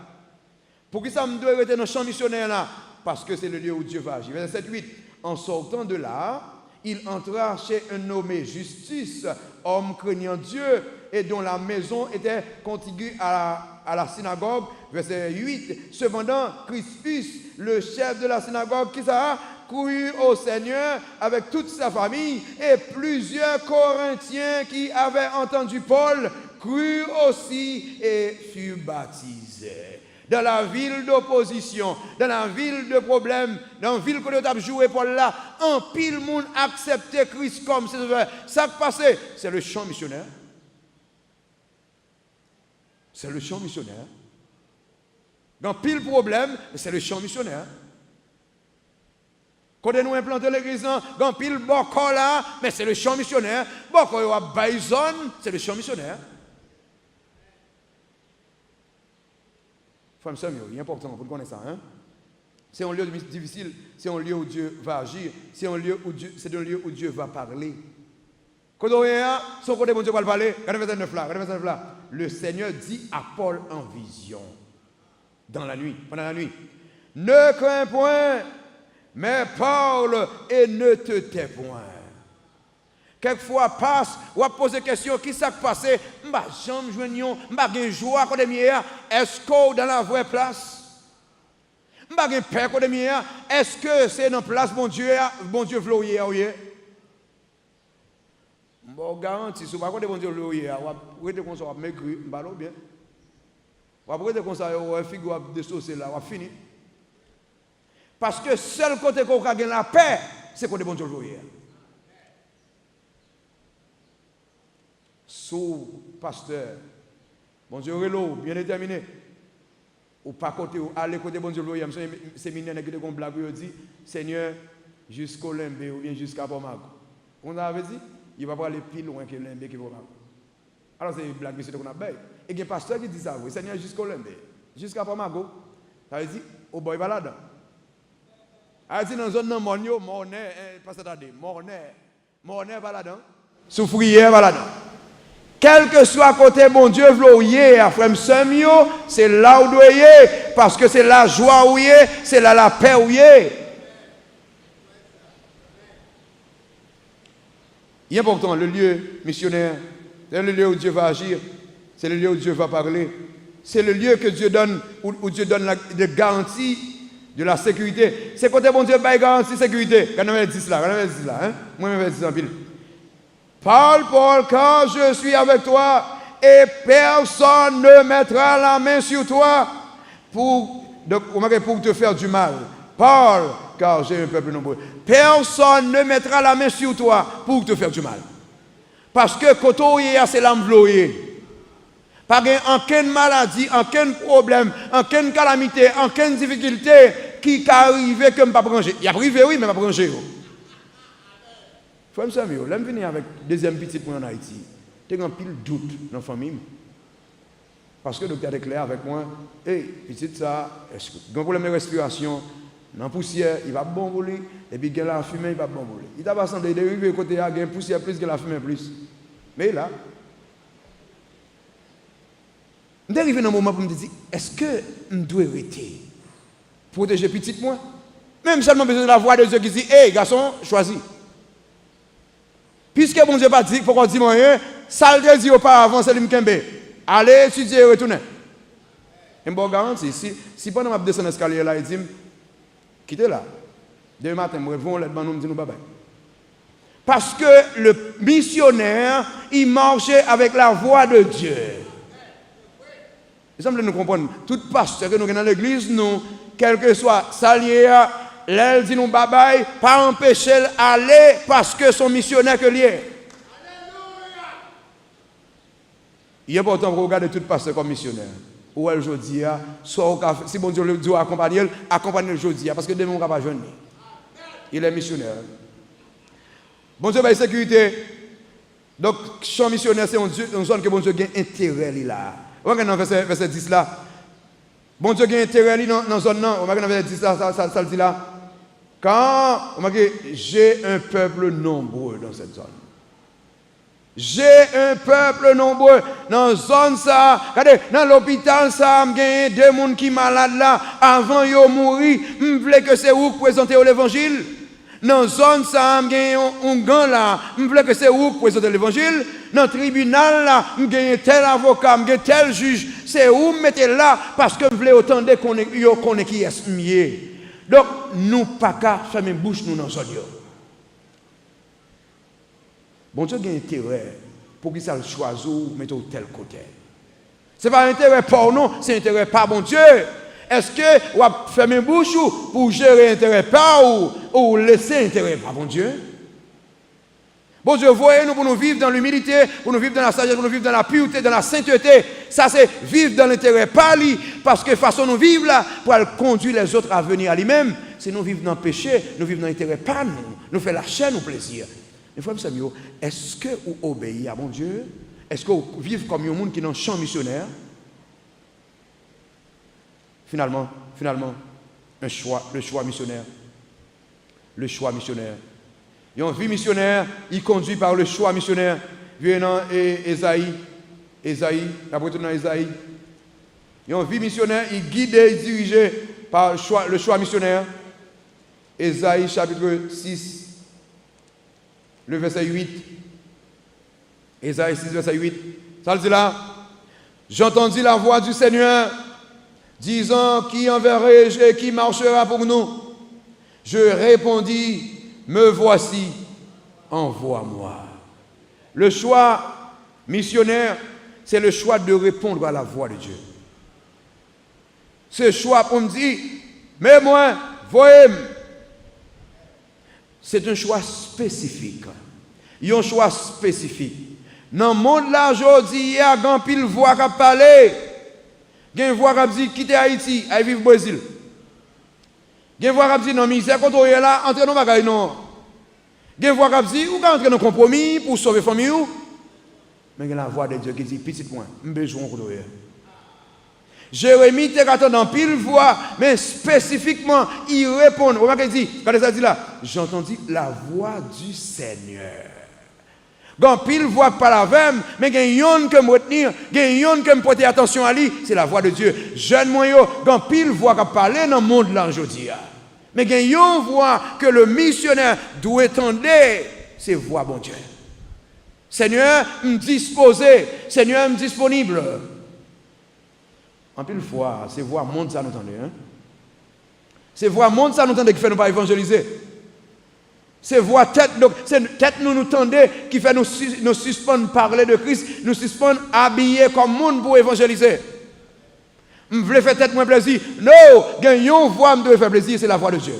Pour qui ça me doit être dans le champ missionnaire là? Parce que c'est le lieu où Dieu va agir. Verset 7, 8. En sortant de là, il entra chez un nommé Justice, homme craignant Dieu, et dont la maison était contiguë à la synagogue. Verset 8. Cependant, Crispus, le chef de la synagogue, qui ça a couru au Seigneur avec toute sa famille, et plusieurs Corinthiens qui avaient entendu Paul crurent aussi et furent baptisés. Dans la ville d'opposition, dans la ville de problème, dans la ville que nous avons joué Paul là, un pile monde acceptait Christ comme c'est ça qui passait. C'est le champ missionnaire. C'est le champ missionnaire. Dans pile problème, c'est le champ missionnaire. Quand nous implantons l'église, dans pile boko là, mais c'est le champ missionnaire. Boko à Baïzone, c'est le champ missionnaire. Frère Samuel, il est important pour connaître ça. Hein? C'est un lieu difficile, c'est un lieu où Dieu va agir, c'est un lieu où Dieu va parler. Quand on est là, son côté bon Dieu va parler. Regardez verset 9 là. Le Seigneur dit à Paul en vision, dans la nuit, pendant la nuit, ne crains point, mais parle et ne te tais point. Quelquefois passe, ou à poser question, qui s'est passé? M'a jamais joignon, m'a gen joie côté mien. Est-ce que dans la vraie place? M'a gen paix côté mien. Est-ce que c'est dans place bon Dieu vloyer ou yé? Bon garanti, si pas côté bon Dieu vloyer, ou rete comme ça, ou maigri, m'balo bien. Ou rete comme ça, ou figure de sauce là, ou fini. Parce que seul côté qu'on a la paix, c'est côté bon Dieu vloyer. Sous pasteur, bon Dieu relo, bien déterminé, ou pas côté, ou aller côté bon Dieu, c'est séminaire qui te blague, il dit, Seigneur, jusqu'au Limbe ou bien jusqu'à Pomago. On avait dit, il va pas aller plus loin que Limbe qui Pomago. Alors c'est une blague, c'est qu'on a bail. Et il y a un pasteur qui dit ça, oui, Seigneur, jusqu'au Limbe, jusqu'à Pomago. Ça veut dire, au boy balade. Ça veut dire, dans la zone de Monio, Mornay, pas ça t'attendez, Mornay balade. Souffrière balade. Quel que soit côté bon Dieu, vloyer, frère Semio, c'est là où doyez, parce que c'est la joie où y est, c'est là la paix où y est. Il est important, le lieu missionnaire, c'est le lieu où Dieu va agir, c'est le lieu où Dieu va parler, c'est le lieu que Dieu donne, où Dieu donne la garantie de la sécurité. C'est côté bon Dieu, pas garantie de sécurité. Quand on dit cela, hein? Moi, je vais dire ça en pile. Parle, Paul, car je suis avec toi, et personne ne mettra la main sur toi pour te faire du mal. Parle, car j'ai un peuple nombreux. Personne ne mettra la main sur toi pour te faire du mal. Parce que quand c'est l'envloyé. Pas aucune maladie, aucun problème, aucune calamité, aucune difficulté qui arrive que je ne pas brancher. Il y a privé, oui, mais je ne pas brancher. Frère Samuel, je viens avec deuxième petite point en Haïti. Tu as un pile doute dans la famille. Parce que le docteur est clair avec moi. Hey, petite ça, est-ce que tu as un problème de respiration? Dans la poussière, il va bon voler. Et puis, il y a la fumée, il va bon voler. Il t'a pas semblé de côté, il y a la poussière plus que la fumée plus. Mais là, je suis arrivé dans un moment pour me dire, est-ce que je dois arrêter? Protéger petite moi? Même seulement besoin de la voix de Dieu qui dit, hey, garçon, choisis. Puisque bon Dieu n'a pas dit, pour qu'on dise rien, ça le dit auparavant, c'est l'imkembe. Allez étudier et retourner. Et je garantis, si pendant que je descends l'escalier là, il dit, quittez là. Demain matin, je vais vous dire nous bye bye. Parce que le missionnaire, il marchait avec la voix de Dieu. Il semble nous comprendre. Tout pasteur que nous sommes dans l'église, nous, quel que soit salier, l'aile dit nous bye bye, pas empêcher d'aller parce que son missionnaire que lié. Il est important de regarder tout pasteur comme missionnaire. Ou elle aujourd'hui, soit si bon Dieu le dit accompagner le aujourd'hui, parce que demain on ne va pas jeûner. Il est missionnaire. Bon Dieu va sécurité. Donc, champ missionnaire, c'est une zone que bon Dieu a intérêt là. On va dans verset 10 là. Bon Dieu a intérêt dans la zone là. On va dans verset 10 là, ça le dit là. Quand j'ai un peuple nombreux dans cette zone. J'ai un peuple nombreux dans la zone ça. Regardez, dans l'hôpital ça, j'ai deux personnes qui sont malades là. Avant de mourir, je voulais que c'est vous présenter l'évangile. Dans la zone ça, j'ai un gant là. Je voulais que c'est vous présenter l'évangile. Dans le tribunal là, j'ai tel avocat, j'ai tel juge. C'est vous mettez là parce que je voulais autant de qu'on est qui est mieux. Donc, nous pas qu'à fermer bouche nous dans la zone. Bon Dieu a intérêt pour qu'il s'en choisisse ou mette au tel côté. Ce n'est pas un intérêt pour nous, c'est un intérêt par bon Dieu. Est-ce que vous fermez bouche pour gérer intérêt par ou laisser intérêt par bon Dieu? Bon Dieu, voyez-nous pour nous vivre dans l'humilité, pour nous vivre dans la sagesse, pour nous vivre dans la pureté, dans la sainteté. Ça, c'est vivre dans l'intérêt par lui, parce que façon nous vivre là, pour conduire les autres à venir à lui-même, c'est nous vivre dans le péché, nous vivre dans l'intérêt par nous, nous faire la chaîne au plaisir. Mais frère Samuel, est-ce que vous obéissez à mon Dieu? Est-ce que vous vivez comme un monde qui est dans le champ missionnaire? Finalement, le choix missionnaire. Le choix missionnaire. Il y a une vie missionnaire, il conduit par le choix missionnaire. Venant Esaïe, après tout dans Esaïe. Il y a une vie missionnaire, il guide et dirigé par le choix missionnaire. Esaïe chapitre 6. Le verset 8. Esaïe 6, verset 8. Ça le dit là. J'entendis la voix du Seigneur disant, qui enverrai-je et qui marchera pour nous? Je répondis, me voici, envoie-moi. Le choix missionnaire, c'est le choix de répondre à la voix de Dieu. Ce choix pour me dire, mais moi, voyez-moi. C'est un choix spécifique. Il y a un choix spécifique. Dans le monde là, aujourd'hui, il y a un pile voix qui parle. Il y a une voix qui dit quitter Haïti, aller vivre au Brésil. Il y a une voix qui dit non, misère, quand on est là, entrez dans le bagage. Non. Il y a une voix qui dit ou entrer dans le compromis pour sauver la famille. Mais il y a la voix de Dieu qui dit petit point, je besoin de Jérémie était dans pile voix, mais spécifiquement, il répond. Vous voyez dit, quand ça dit là, j'entendis la voix du Seigneur. Quand pile voix pas la même, mais il y a une que me retenir, il y a une que me porter attention à lui, c'est la voix de Dieu. Jeune moi yo, quand pile voix qui parler dans le monde là aujourd'hui. Mais il y a une voix que le missionnaire doit entendre, c'est voix bon Dieu. Seigneur, me disposer, Seigneur, me disponible. En pile fois, c'est voix monde ça nous entendez, hein? C'est voix monde ça nous entendez qui fait nous pas évangéliser. C'est voix tête nous tendez qui fait nous suspendre parler de Christ, nous suspendre habiller comme monde pour évangéliser. Je veux faire tête moins plaisir. Non, gagnons voix me doit faire plaisir, c'est la voix de Dieu.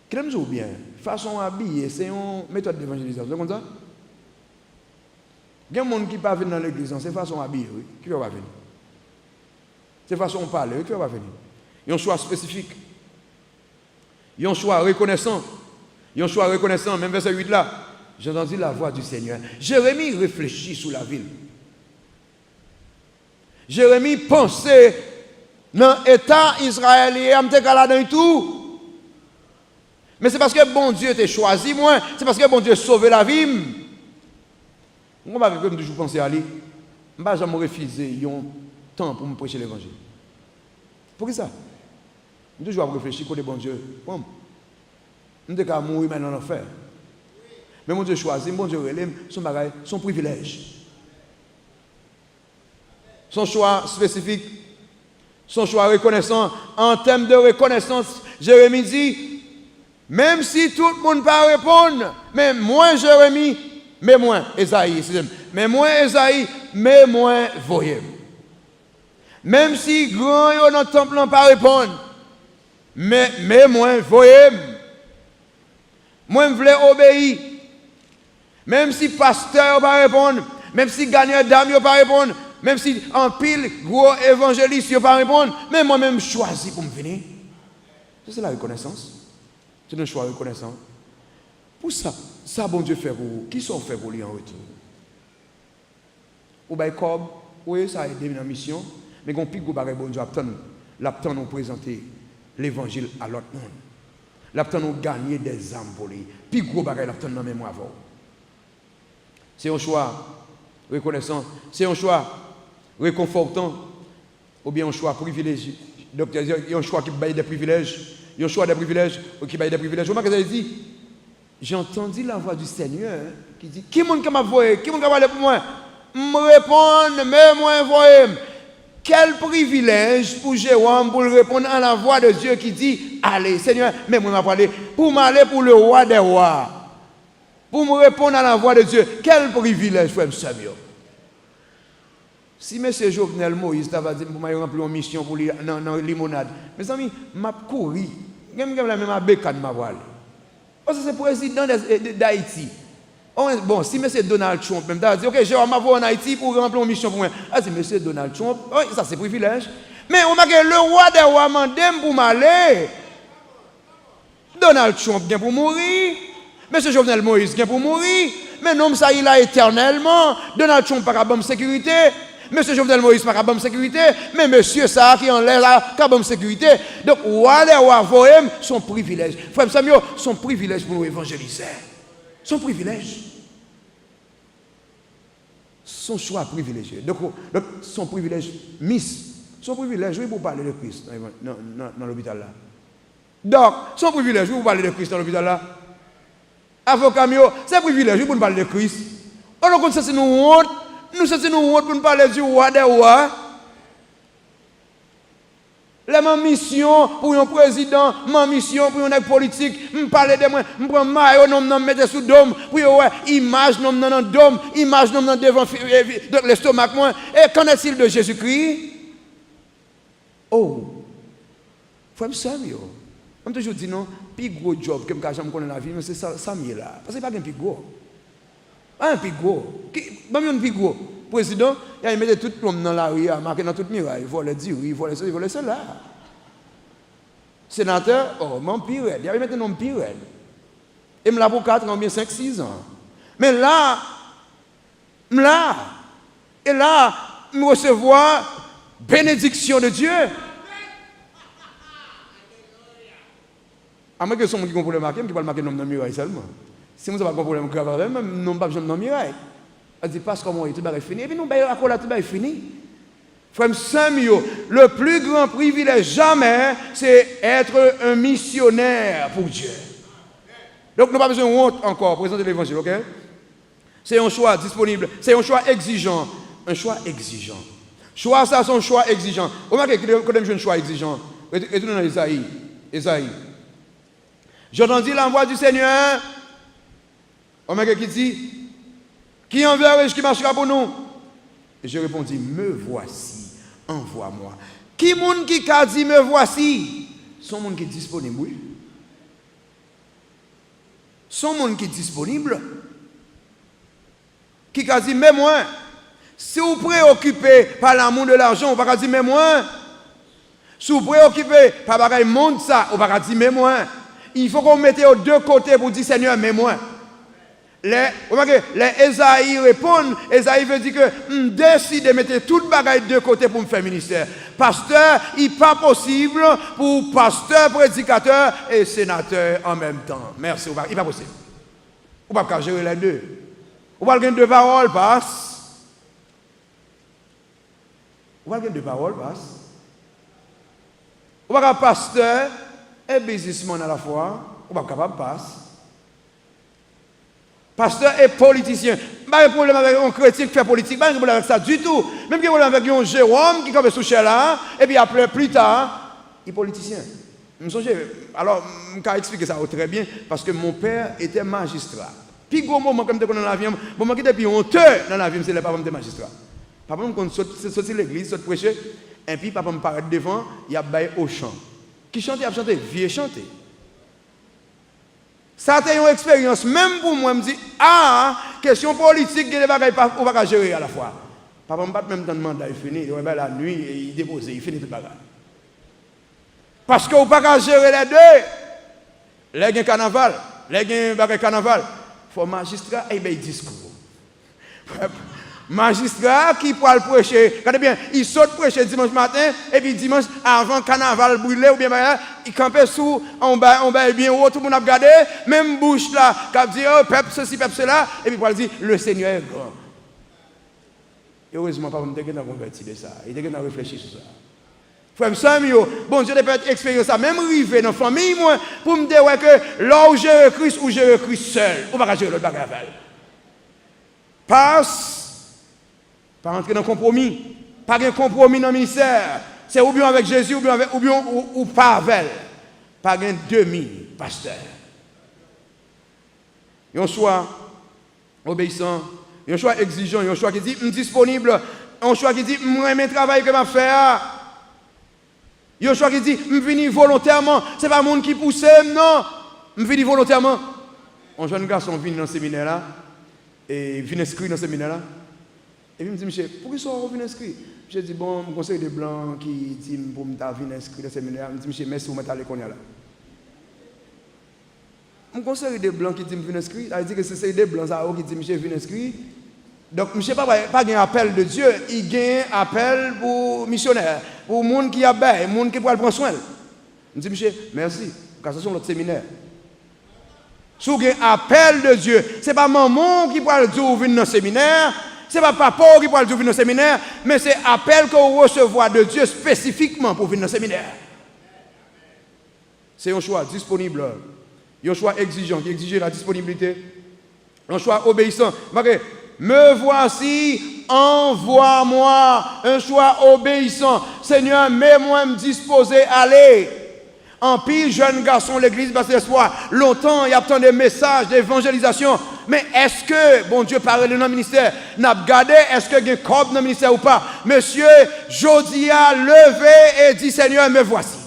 Qu'est-ce que bien? Façon habiller, c'est une méthode d'évangélisation. Vous comprenez ça? Il y a des gens qui ne peuvent pas venir dans l'église, c'est façon habiller, oui. Qui ne va pas venir? C'est façon parler, oui. Qui ne va pas venir? Il y a un choix spécifique. Il y a un choix reconnaissant. Il y a un choix reconnaissant. Même verset 8 là, j'ai entendu la voix du Seigneur. Jérémie réfléchit sous la ville. Jérémie pensait dans l'état israélien, dans tout. Mais c'est parce que bon Dieu t'a choisi, moi. C'est parce que bon Dieu sauvé la vie. Je vais toujours penser à lui. Je ne vais jamais refuser un temps pour me prêcher l'évangile. Pourquoi ça? Je vais toujours réfléchir côté bon Dieu. Je ne vais pas mourir maintenant dans l'enfer. Mais mon Dieu choisit, mon Dieu relève, son privilège. Son choix spécifique, son choix reconnaissant. En termes de reconnaissance, Jérémie dit, même si tout le monde ne peut pas répondre, mais moi Jérémie, mais moi Esaïe, mais moi Esaïe, mais moi voyez. Même si grand yo dans le temple ne pas répondre, mais moi voyez. Moi je voulais obéir. Même si pasteur ne pas répondre, même si gagneur d'âme ne pas répondre, même si en pile gros évangéliste ne pas répondre, mais moi-même choisi pour me venir. C'est la reconnaissance. C'est un choix reconnaissant. Pour ça, bon Dieu fait pour vous. Qui sont fait pour lui en retour? Ou bien comme, oui, ça a aidé dans la mission, mais qu'on pique bon Dieu l'attend nous présenter l'évangile à l'autre monde. L'attend nous gagner des âmes pour lui. Puis gros bagay l'attend dans mémoire avant. C'est un choix reconnaissant, c'est un choix réconfortant, ou bien un choix privilégié. Donc il y a un choix qui baille des privilèges, il y a un choix des privilèges qui baille des privilèges. Vous m'avez dit, j'ai entendu la voix du Seigneur qui dit, qui est-ce qui m'a voyé, qui est-ce qui m'a parlé pour moi? Me répondre, mais moi voyez. Quel privilège pour Jérôme pour répondre à la voix de Dieu qui dit, allez Seigneur, mais moi m'a parlé, pour m'aller pour le roi des rois. Pour me répondre à la voix de Dieu, quel privilège, frère Samuel. Si M. Jovenel Moïse t'avait dit, pour m'aller remplir une mission pour lui dans limonade, mes amis, m'a couru. Je vais même à Bécane m'a voir. Parce que c'est le président d'Haïti. Bon, si M. Donald Trump même t'avait dit, ok, je vais m'avoir en Haïti pour remplir une mission pour moi. Ah, si M. Donald Trump, oui, ça c'est privilège. Mais on m'a dit, le roi des rois m'a demandé pour m'aller. Donald Trump vient pour mourir. Monsieur Jovenel Moïse vient pour mourir. Mais non, ça il a éternellement. Donald Trump n'a pas de sécurité. Monsieur Jovenel Moïse n'a pas de sécurité. Mais monsieur ça qui en l'air là, n'a pas de sécurité. Donc, roi des rois, voyez, son privilège. Frère Samuel, son privilège pour nous évangéliser. Son privilège. Son choix privilégié. Donc son privilège, son privilège, oui, pour parler de Christ dans l'hôpital là. Donc, son privilège, oui, pour parler de Christ dans l'hôpital là. Avocat, c'est un privilège, oui, pour nous parler de Christ. On c'est nous honte, pour nous parler du roi des rois. La ma mission pour un président, ma mission pour un politique, me parler de moi, me prendre maillot non me mettre sous dôme, pour ouais, image non dans dôme, image non devant l'estomac moi. Et qu'en est-il de Jésus-Christ? Oh. Frère Samuel. On toujours dit non, plus gros job que je connais dans la vie, mais c'est Samuel là. Parce que pas un plus gros. Pas un plus gros. Même un plus gros. Président, il mettait tout le monde dans la rue, marqué dans toute muraille. Il volait dire, il volait ça, il volait cela. Sénateur, oh, mon pire, il avait mis un nom pire. Et me l'a pour 4 ans, bien 5-6 ans. Mais là, et là, recevoir bénédiction de Dieu. À moins que ce soit qui a un problème qui va marquer le nom de miraille seulement. Si vous n'avez pas de problème grave, même non pas besoin de miraille. On dit parce que moi tout est fini et puis nous baillons là tout est fini. Frère Samuel, le plus grand privilège jamais c'est être un missionnaire pour Dieu. Donc nous n'avons pas besoin de honte encore présenter l'évangile, OK? C'est un choix disponible, c'est un choix exigeant, un choix exigeant. Choix ça c'est un choix exigeant. Vous remarquez que quand un choix exigeant, retournez dans Isaïe. J'entendis la voix du Seigneur. On m'a qui dit, qui enverrai-je qui marchera pour nous? Et je répondis, me voici, envoie-moi. Qui monde qui a dit, me voici? Son monde qui est disponible, oui. Son monde qui est disponible. Qui a dit, mais moi. Si vous préoccupez par l'amour de l'argent, vous ne pouvez pas dire, mais moi. Si vous préoccupez par le monde, ça, vous ne pouvez pas dire, mais moi. Il faut qu'on mette aux deux côtés pour dire, Seigneur, mais moi. Les Esaïe répondent, Esaïe veut dire que je décide de mettre toute bagaille de côté pour me faire ministère. Pasteur, il n'est pas possible pour pasteur, prédicateur et sénateur en même temps. Merci, il n'est pas possible. Vous ne pouvez pas gérer les deux. Vous ne pouvez pas gagner deux paroles, passe. Vous ne pouvez pas gagner deux paroles, passe. Vous ne pouvez pas pasteur et businessman à la fois. Vous ne pouvez pas capable, passe. Pasteur et politicien. Pas de problème avec un chrétien qui fait politique, pas de problème avec ça du tout. Même qu'il y a un problème avec un Jérôme qui est sous là, et puis après, plus tard, il est politicien. Alors, je vais expliquer ça très bien, parce que mon père était magistrat. Puis, gros moment, comme tu dans l'avion, bon, moi qui était honteux dans l'avion, c'est le papa de magistrat. Papa, quand je sorti de l'église, je prêcher, et puis papa me paraît devant, il y a bail au chant. Qui chante, il a chanté, vieux chanté. Ça a été une expérience, même pour moi, je me dis, question politique, il ne va pas gérer à la fois. Papa me bat même dans le mandat, il finit, il la nuit, il dépose, il finit tout le bagage. Parce que vous ne pouvez pas gérer les deux. Les gens carnaval, les gens carnaval, il faut magistrat et il discours. Magistrat qui peut le prêcher, regardez bien, il saute prêcher dimanche matin, et puis dimanche avant carnaval brûlé, ou bien il campait sous, on bat bien haut, tout le monde a regardé, même bouche là, qui a dit, oh, peuple ceci, peuple cela, et puis il dit, le Seigneur est grand. Et heureusement, papa, je suis converti de ça, il était réfléchi sur ça. Frère Samuel, bon Dieu, peut être expérience ça, même arrivé dans la famille, moi, pour me dire que là où j'ai Christ, ou j'ai Christ seul, on va pas gérer l'autre bagage. Passe. Pas entrer dans le compromis. Pas de compromis dans le ministère. C'est ou bien avec Jésus, ou pas avec. Pas de demi-pasteur. Il y a un choix obéissant, il y a un choix exigeant, il y a un choix qui dit disponible, un choix qui dit moi mes travail que je fais. Il y a un choix qui dit je viens volontairement. Ce n'est pas le monde qui pousse, non. Je viens volontairement. Un jeune garçon vient dans le séminaire là, et il vient inscrire dans le séminaire là. Et puis, il me dit, monsieur, pourquoi ils sont venus inscrits? Je dis, bon, mon conseil des blancs qui dit pour me venir inscrire dans le séminaire. Il me dit, monsieur, merci pour m'être qu'on est là. Mon conseil des blancs qui dit venir inscrire, il dit que c'est des blancs qui dit, monsieur, venir inscrire. Donc, monsieur, pas un appel de Dieu, il y a un appel pour missionnaire, pour les gens qui a bien, les gens qui peuvent prendre soin. Il me dit, monsieur, merci, parce que c'est notre séminaire. Si vous avez un appel de Dieu, ce n'est pas maman qui peut dire venir dans le séminaire. Ce n'est pas papa qui peut venir dans le séminaire, mais c'est appel qu'on reçoit de Dieu spécifiquement pour venir dans le séminaire. C'est un choix disponible, un choix exigeant, qui exige la disponibilité, un choix obéissant. Me voici, envoie-moi, un choix obéissant. Seigneur, mets-moi me disposer à aller. En pile, jeune garçon, l'église basse l'espoir. Longtemps, il y a tant de messages d'évangélisation. Mais est-ce que, bon Dieu, parle dans le ministère, n'a regardé, est-ce que il y a un corps dans le ministère ou pas? Monsieur, Jodi a levé et dit, Seigneur, me voici.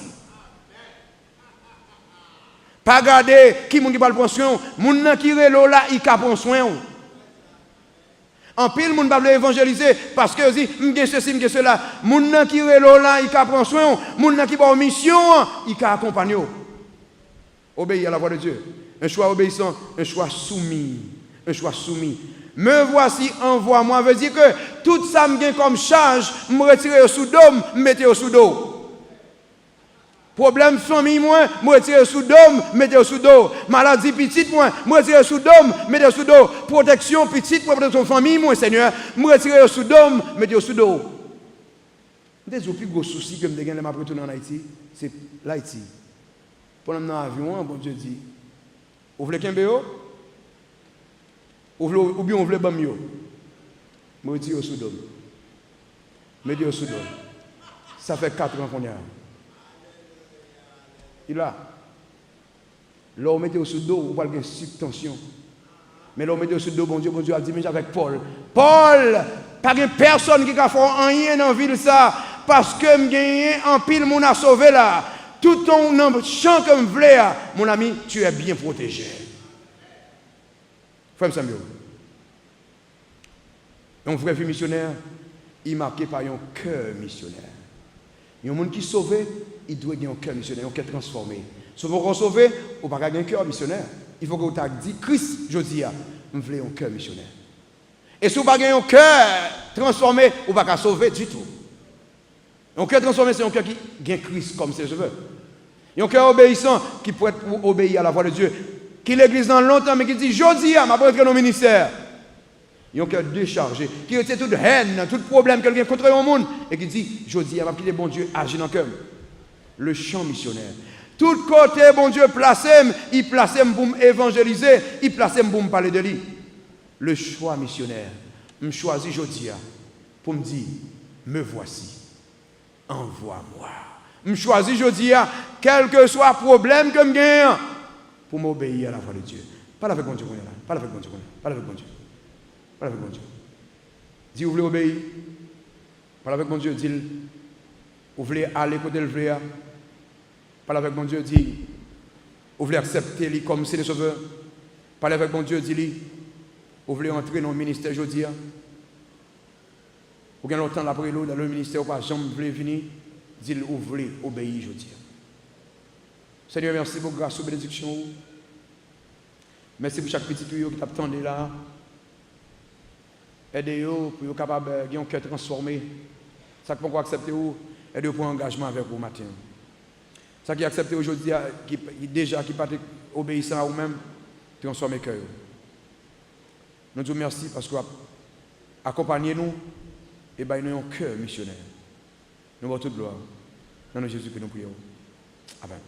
Pas regarder qui moun qui parle prendre soin, moun qui relo là, il ka prendre soin. En pile, moun pas évangéliser parce que dit, m'gen ceci, m'gen cela. Moun qui relo là, il ka prendre soin, moun qui ba en mission, il ka accompagner. Obéir à la voix de Dieu. Un choix obéissant, un choix soumis. Un choix soumis. Me voici, envoie-moi. Veut dire que tout ça me gagne comme charge, me retirer sous dos, me mettre sous dos. Problème famille moi, me retirer sous dos, mettre sous dos. Maladie petite moi, me retirer sous dos, mettre sous dos. Protection petite, protection famille moi Seigneur, me retirer sous dos, mettre sous dos. Des plus gros soucis que me gagne m'a retourner en Haïti, c'est l'Haïti. Pendant dans l'avion, bon Dieu dit, vous voulez qu'un béo? Ou bien vous voulez bam yo? Me retirer sous dos. Mettre sous dos. Ça fait 4 ans qu'on y a. Il a. Là, on mettait au sous dos, on parle de subtension. Mais là, on mettait au sous dos, bon Dieu a dit, mais avec Paul. Paul, pas de personne qui a fait rien dans la ville, ça, parce que je gagne en pile, mon a sauvé là. Tout ton champ que je voulais, mon ami, tu es bien protégé. Frère Samuel. Un vrai missionnaire, il est marqué par un cœur missionnaire. Il y a un monde qui est sauvé, il doit avoir un cœur missionnaire, un cœur transformé. Si vous voulez sauver, vous n'avez pas un cœur missionnaire. Il faut que vous ayez dit, Christ, je dis, je veux un cœur missionnaire. Et si vous n'avez pas un cœur transformé, vous n'avez pas sauver du tout. Un cœur transformé, c'est un cœur qui a Christ comme ses cheveux. Il y a un cœur obéissant qui peut obéir à la voix de Dieu. Qui l'église dans longtemps, mais qui dit, je dis, je vais entrer dans le ministère. Il y a un cœur déchargé, qui retient toute haine, tout problème quelqu'un contre le monde, et qui dit, je dis, je vais quitter bon Dieu, agir dans le cœur. Le champ missionnaire. Tout côté, bon Dieu, il place pour m'évangéliser, il place pour me parler de lui. Le choix missionnaire. Je choisis aujourd'hui pour me dire, me voici, envoie-moi. Je choisis aujourd'hui, quel que soit le problème que je gagne, pour m'obéir à la voix de Dieu. Parle avec mon Dieu, parle avec mon Dieu, parle avec mon Dieu. Parle avec mon Dieu. Dis, vous voulez obéir. Parle avec mon Dieu, dis, vous voulez aller côté le vrai. Parle avec mon Dieu, dis, vous voulez accepter lui comme c'est le sauveur. Parle avec mon Dieu, dis, vous voulez entrer dans le ministère aujourd'hui. Vous avez longtemps après dans le ministère, vous voulez venir. Dis, vous voulez obéir aujourd'hui. Seigneur, merci pour grâce et bénédiction. Merci pour chaque petit tuyau qui t'attendait là. Aidez-vous pour être capable de un cœur transformé. Ça qui peut accepter vous, aidez-vous pour un engagement avec vous matin. Ça qui accepte aujourd'hui, qui peut être obéissant à vous-même, transformer le cœur. Nous vous remercions parce que vous accompagnez nous et nous avons un cœur missionnaire. Nous avons toute gloire. Dans le Jésus que nous prions. Amen.